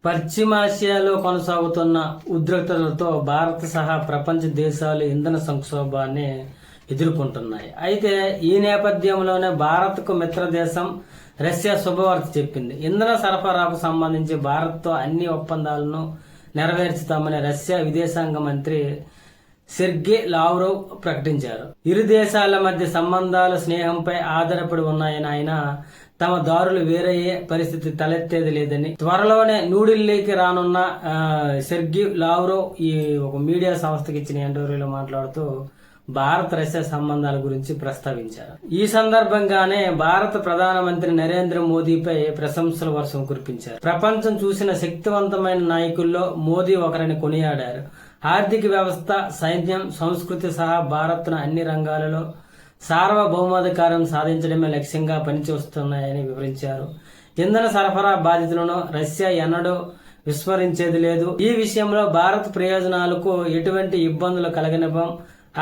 పశ్చిమాసియాలో కొనసాగుతున్న ఉద్రిక్తతలతో భారత్ సహా ప్రపంచ దేశాలు ఇంధన సంక్షోభాన్ని ఎదుర్కొంటున్నాయి. అయితే ఈ నేపథ్యంలోనే భారత్కు మిత్ర దేశం రష్యా శుభవార్త చెప్పింది. ఇంధన సరఫరాకు సంబంధించి భారత్తో అన్ని ఒప్పందాలను నెరవేర్చుతామని రష్యా విదేశాంగ మంత్రి సెర్గే లావ్రోవ్ ప్రకటించారు. ఇరు దేశాల మధ్య సంబంధాలు స్నేహంపై ఆధారపడి ఉన్నాయని ఆయన తమ దారులు వేరయ్యే పరిస్థితి తలెత్తేది లేదని త్వరలోనే న్యూఢిల్లీకి రానున్న సెర్గే లావ్రోవ్ ఈ ఒక మీడియా సంస్థకి ఇచ్చిన ఇంటర్వ్యూలో మాట్లాడుతూ భారత్ రష్యా సంబంధాల గురించి ప్రస్తావించారు. ఈ సందర్భంగానే భారత ప్రధానమంత్రి నరేంద్ర మోదీపై ప్రశంసల వర్షం కురిపించారు. ప్రపంచం చూసిన శక్తివంతమైన నాయకుల్లో మోదీ ఒకరిని కొనియాడారు. ఆర్థిక వ్యవస్థ, సైన్యం, సంస్కృతి సహా భారత్ను అన్ని రంగాలలో సార్వభౌమాధికారం సాధించడమే లక్ష్యంగా పనిచేస్తున్నాయని వివరించారు. ఇంధన సరఫరా బాధ్యతలను రష్యా ఎన్నడూ విస్మరించేది లేదు. ఈ విషయంలో భారత్ ప్రయోజనాలకు ఎటువంటి ఇబ్బందులు కలగనివ్వం,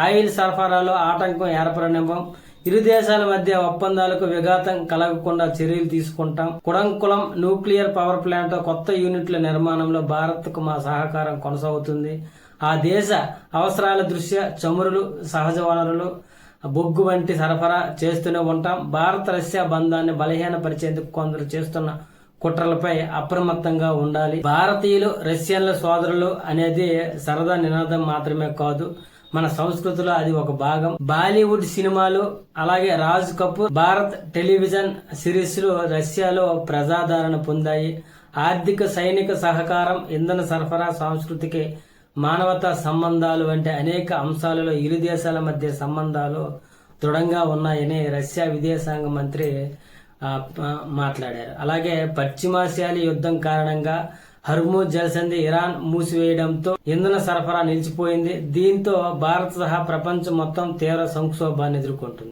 ఆయిల్ సరఫరాలో ఆటంకం ఏర్పడనివ్వం, ఇరు దేశాల మధ్య ఒప్పందాలకు విఘాతం కలగకుండా చర్యలు తీసుకుంటాం. కుడంకులం న్యూక్లియర్ పవర్ ప్లాంట్ కొత్త యూనిట్ల నిర్మాణంలో భారత్కు మా సహకారం కొనసాగుతుంది. ఆ దేశ అవసరాల దృష్ట్యా చమురులు, సహజ వనరులు, బొగ్గు వంటి సరఫరా చేస్తూనే ఉంటాం. భారత రష్యా బంధాన్ని బలహీనపరిచేందుకు కొందరు చేస్తున్న కుట్రలపై అప్రమత్తంగా ఉండాలి. భారతీయులు రష్యన్ల సోదరులు అనేది సరదా నినాదం మాత్రమే కాదు, మన సంస్కృతిలో అది ఒక భాగం. బాలీవుడ్ సినిమాలు, అలాగే రాజ్ కపూర్ భారత్ టెలివిజన్ సిరీస్లు రష్యాలో ప్రజాదరణ పొందాయి. ఆర్థిక, సైనిక సహకారం, ఇంధన సరఫరా, సాంస్కృతిక, మానవతా సంబంధాలు వంటి అనేక అంశాలలో ఇరు దేశాల మధ్య సంబంధాలు దృఢంగా ఉన్నాయని రష్యా విదేశాంగ మంత్రి మాట్లాడారు. అలాగే పశ్చిమాసియాల యుద్ధం కారణంగా హర్ముజ్ జలసంధి ఇరాన్ మూసివేయడంతో ఇంధన సరఫరా నిలిచిపోయింది. దీంతో భారత్ సహా ప్రపంచం మొత్తం తీవ్ర సంక్షోభాన్ని ఎదుర్కొంటుంది.